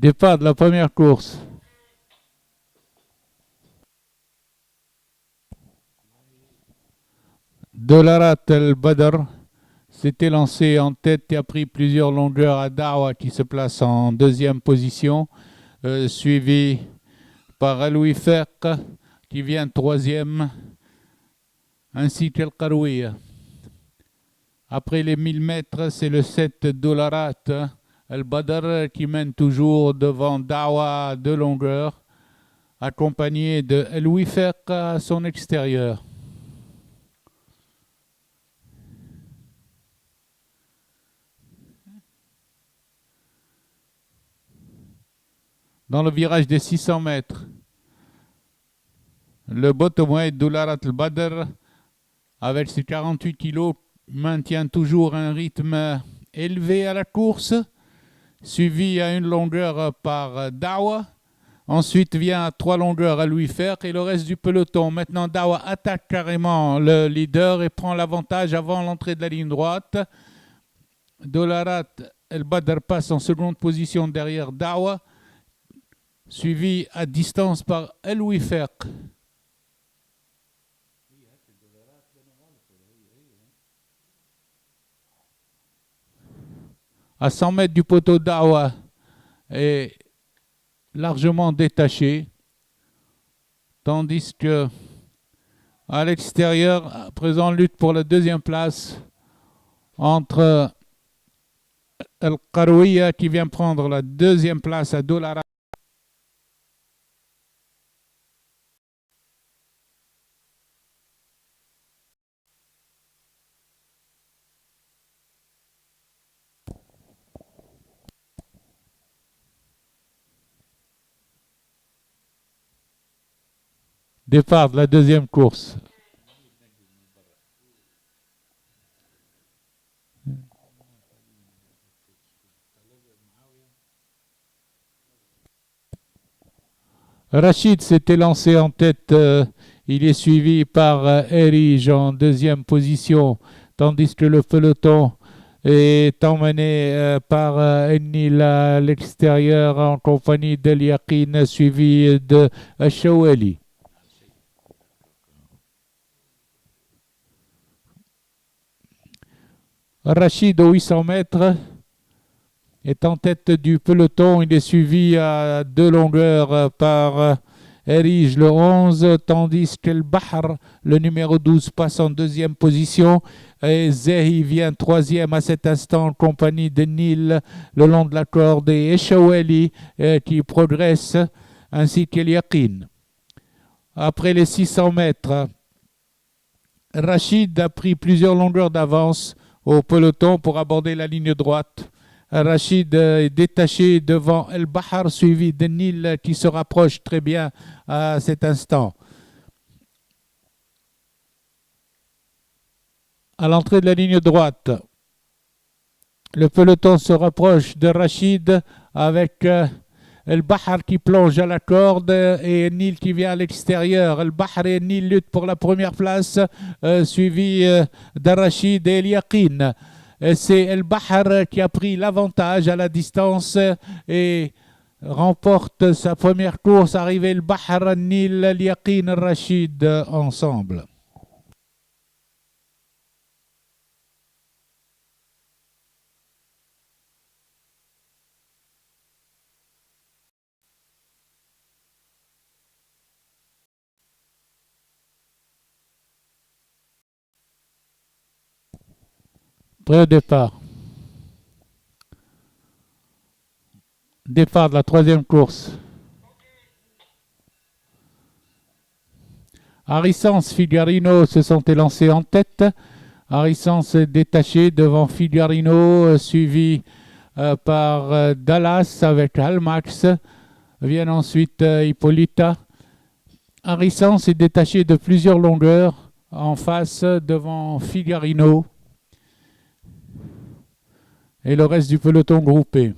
Départ de la première course. Dolarat El-Badr s'était lancé en tête et a pris plusieurs longueurs à Dawa qui se place en deuxième position, suivi par Aloui Ferq qui vient troisième, ainsi qu'El Karouia. Après les 1000 mètres, c'est le 7 Dolarat El-Badr qui mène toujours devant Dawa de longueur, accompagné de Aloui Ferq à son extérieur. Dans le virage des 600 mètres, le bottomweight Dolarat El-Badr, avec ses 48 kilos, maintient toujours un rythme élevé à la course, suivi à une longueur par Dawa. Ensuite vient à 3 longueurs à Aloui Ferq et le reste du peloton. Maintenant, Dawa attaque carrément le leader et prend l'avantage avant l'entrée de la ligne droite. Dolarat El-Badr passe en seconde position derrière Dawa, suivi à distance par Aloui Ferq. À 100 mètres du poteau, Dawa est largement détaché, tandis que à l'extérieur, à présent, lutte pour la deuxième place entre El Karouia qui vient prendre la deuxième place à Dolarat. Départ de la deuxième course. Rachid s'était lancé en tête, il est suivi par Erige en deuxième position, tandis que le peloton est emmené par Ennil à l'extérieur en compagnie d'El Yaqin, suivi de Shaweli. Rachid aux 800 mètres est en tête du peloton. Il est suivi à 2 longueurs par Erige le 11, tandis qu'El Bahr, le numéro 12, passe en deuxième position. Et Zehi vient troisième à cet instant en compagnie de Nil le long de la corde et Eshaweli qui progresse, ainsi qu'El Yaqin. Après les 600 mètres, Rachid a pris plusieurs longueurs d'avance au peloton pour aborder la ligne droite. Rachid est détaché devant El Bahr, suivi de Nil qui se rapproche très bien à cet instant. À l'entrée de la ligne droite, le peloton se rapproche de Rachid avec El Bahr qui plonge à la corde et Nil qui vient à l'extérieur. El Bahr et Nil luttent pour la première place, suivi d'Rachid et El Yaqin. C'est El Bahr qui a pris l'avantage à la distance et remporte sa première course. Arrivé El Bahr, Nil, El Yaqin, Rachid ensemble. Prêt au départ. Départ de la troisième course. Harissens, Figarino se sont élancés en tête. Harissens est détaché devant Figarino, suivi par Dallas avec Almax. Viennent ensuite Hippolyta. Harissens est détaché de plusieurs longueurs en face devant Figarino et le reste du peloton groupé.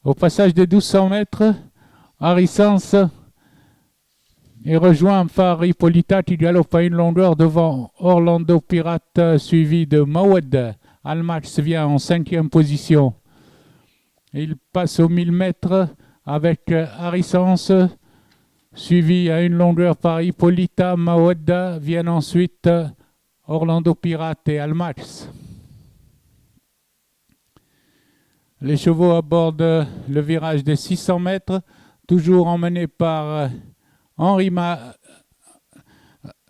Au passage des 1200 mètres, Harissens est rejoint par Hippolyta qui galope à une longueur devant Orlando Pirate, suivi de Mawed Al-Mats vient en 5e position. Il passe aux 1000 mètres avec Harissens, suivi à une longueur par Hippolyta Maouedda. Viennent ensuite Orlando Pirate et Al-Mats. Les chevaux abordent le virage des 600 mètres, toujours emmenés par Henri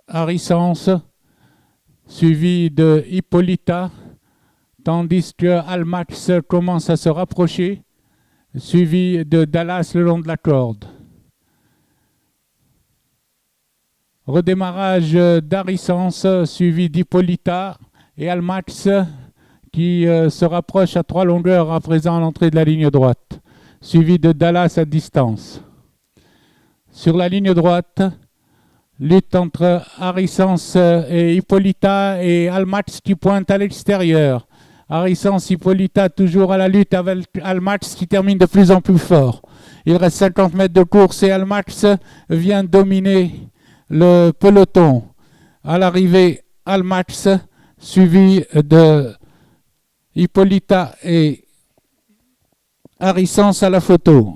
Harissens, suivi de Hippolyta, tandis que Al-Mats commence à se rapprocher, suivi de Dallas le long de la corde. Redémarrage d'Harissens, suivi d'Hippolyta et Al-Mats qui se rapproche à 3 longueurs à présent à l'entrée de la ligne droite, suivi de Dallas à distance. Sur la ligne droite, lutte entre Harissens et Hippolyta et Al-Mats qui pointe à l'extérieur. Harissens, Hippolyta toujours à la lutte avec Al-Mats qui termine de plus en plus fort. Il reste 50 mètres de course et Al-Mats vient dominer le peloton. À l'arrivée, Al-Mats suivi de Hippolyta et Harissens à la photo.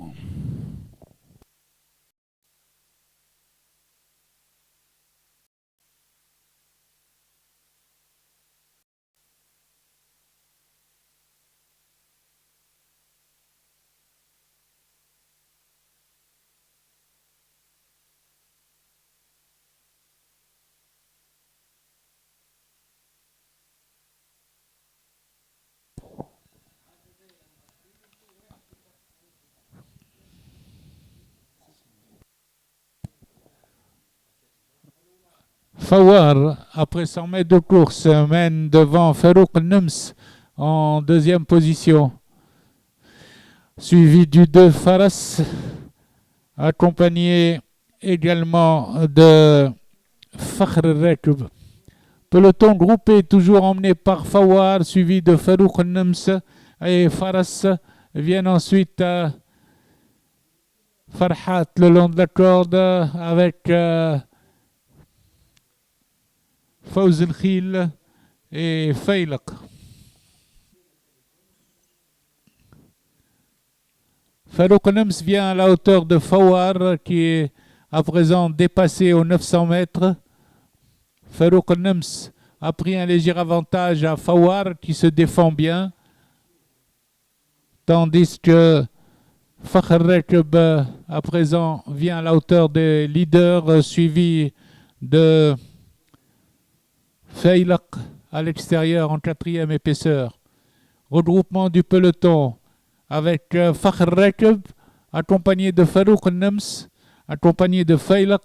Fawar, après 100 mètres de course, mène devant Farouk Nems en 2e position. Suivi du 2 Faras, accompagné également de Fakhr Rekb. Peloton groupé, toujours emmené par Fawar, suivi de Farouk Nems et Faras. Viennent ensuite Farhat le long de la corde avec Fawz El-Khil et Faylaq. Farouk Nems vient à la hauteur de Fawar qui est à présent dépassé aux 900 mètres. Farouk Nems a pris un léger avantage à Fawar qui se défend bien, tandis que Fakhr Rekb à présent vient à la hauteur des leaders, suivi de Faylaq à l'extérieur en 4e épaisseur. Regroupement du peloton avec Fakhr Rekb accompagné de Farouk Nems, accompagné de Faylaq.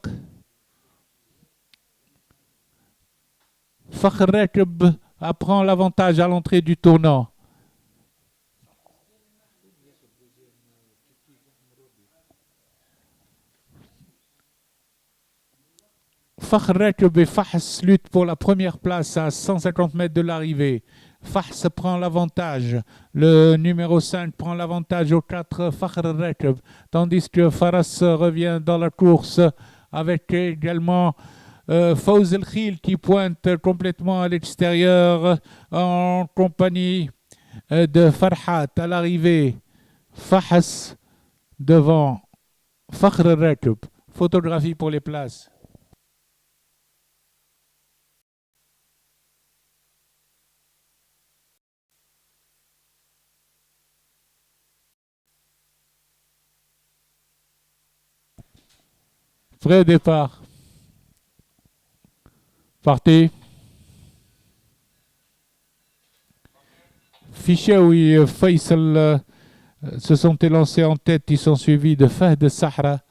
Fakhr Rekb prend l'avantage à l'entrée du tournant. Fakhr Rekb et Fahs luttent pour la première place à 150 mètres de l'arrivée. Fahs prend l'avantage. Le numéro 5 prend l'avantage au 4 Fakhr Rekb, tandis que Faras revient dans la course avec également Fawz El-Khil qui pointe complètement à l'extérieur en compagnie de Farhat à l'arrivée. Fahs devant Fakhr Rekb. Photographie pour les places. Prêt au départ. Partez. Fichaoui et Faisal se sont élancés en tête. Ils sont suivis de Fahd Sahra.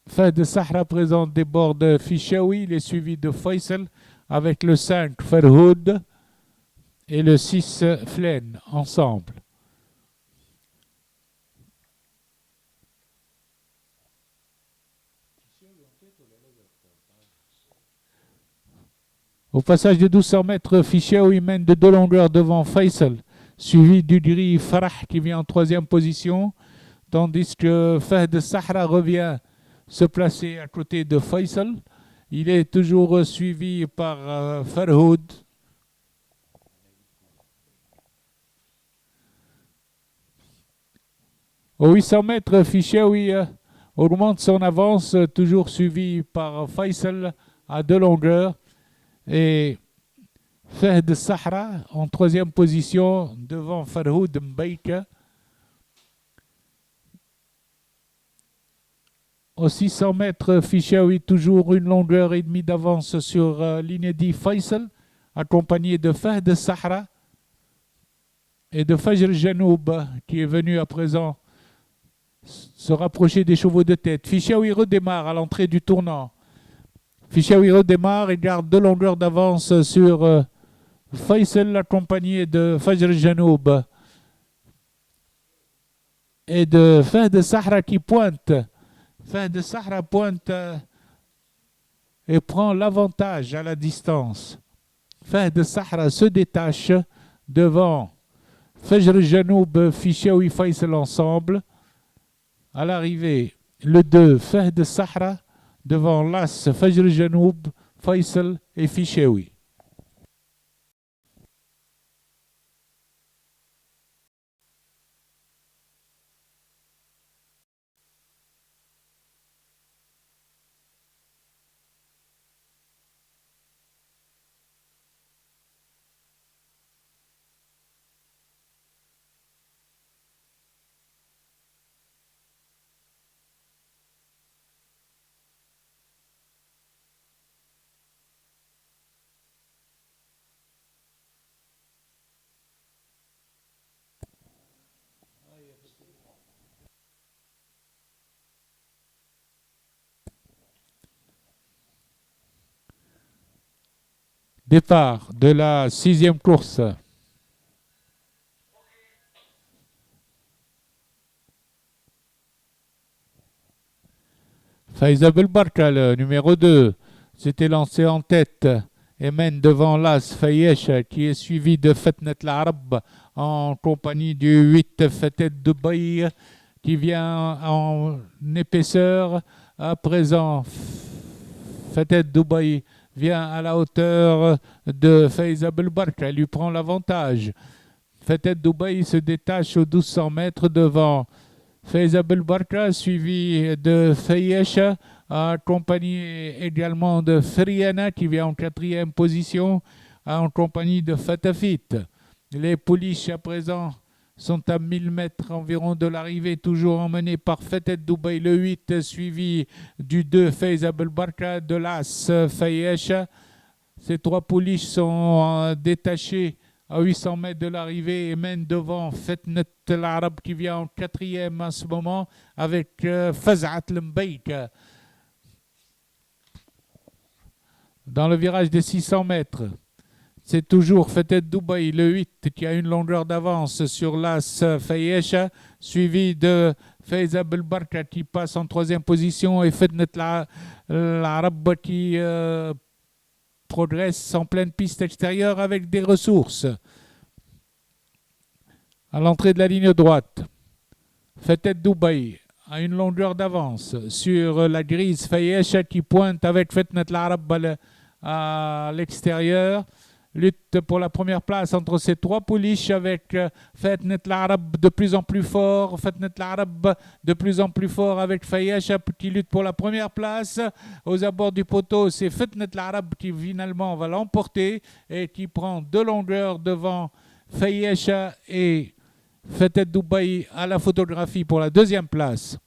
Fahd Sahra présente des bords de Fichaoui. Il est suivi de Faisal avec le 5 Farhoud et le 6 Flen ensemble. Au passage de 1200 mètres, Fichaoui mène de 2 longueurs devant Faisal, suivi du gris Farah qui vient en 3e position, tandis que Fahd Sahra revient se placer à côté de Faisal. Il est toujours suivi par Farhoud. Aux 800 mètres, Fichaoui augmente son avance, toujours suivi par Faisal à 2 longueurs. Et Fahd Sahra en 3e position devant Farhoud Mbaïka. Aux 600 mètres, Fichaoui toujours 1 longueur et demie d'avance sur l'inédit Faisal, accompagné de Fahd Sahra et de Fajr Janoub, qui est venu à présent se rapprocher des chevaux de tête. Fichaoui redémarre à l'entrée du tournant. Fichaoui redémarre et garde 2 longueurs d'avance sur Faisal, accompagné de Fajr Janoub et de Fahd Sahra qui pointe. Fahd Sahra pointe et prend l'avantage à la distance. Fahd Sahra se détache devant Fajr Janoub, Fichaoui, Faisal ensemble. À l'arrivée, le 2, Fahd Sahra, devant l'As, Fajr Janoub, Faisal et Fichaoui. Départ de la 6e course. Faiza Belbarka, le numéro 2, s'était lancé en tête et mène devant l'As Fayesh, qui est suivi de Fetnet l'Arab en compagnie du 8 Fetet Dubaï, qui vient en épaisseur. À présent, Fetet Dubaï vient à la hauteur de Faiza Belbarka, lui prend l'avantage. Fetet Dubaï se détache aux 1200 mètres devant Faiza Belbarka, suivi de Fayesh, accompagné également de Friana qui vient en 4e position, en compagnie de Fatafit. Les pouliches à présent sont à 1000 mètres environ de l'arrivée, toujours emmenés par Fetet Dubaï, le 8, suivi du 2 Faiza Belbarka, de l'As Fayesh. Ces 3 pouliches sont détachées à 800 mètres de l'arrivée et mène devant Fetnet l'Arab qui vient en 4e à ce moment avec Fazat Mbaïk. Dans le virage des 600 mètres, c'est toujours Fetet Dubaï, le 8, qui a une longueur d'avance sur l'As Fayesh, suivi de Faiza Belbarka qui passe en 3e position et Fetnet l'Arab qui progresse en pleine piste extérieure avec des ressources. À l'entrée de la ligne droite, Fetet Dubaï a une longueur d'avance sur la grise Fayesh qui pointe avec Fetnet l'Arab à l'extérieur. Lutte pour la première place entre ces 3 pouliches avec Fetnet l'Arab de plus en plus fort. Fetnet l'Arab de plus en plus fort avec Fayesh qui lutte pour la première place. Aux abords du poteau, c'est Fetnet l'Arab qui finalement va l'emporter et qui prend 2 longueurs devant Fayesh et Fetet Dubaï à la photographie pour la 2e place.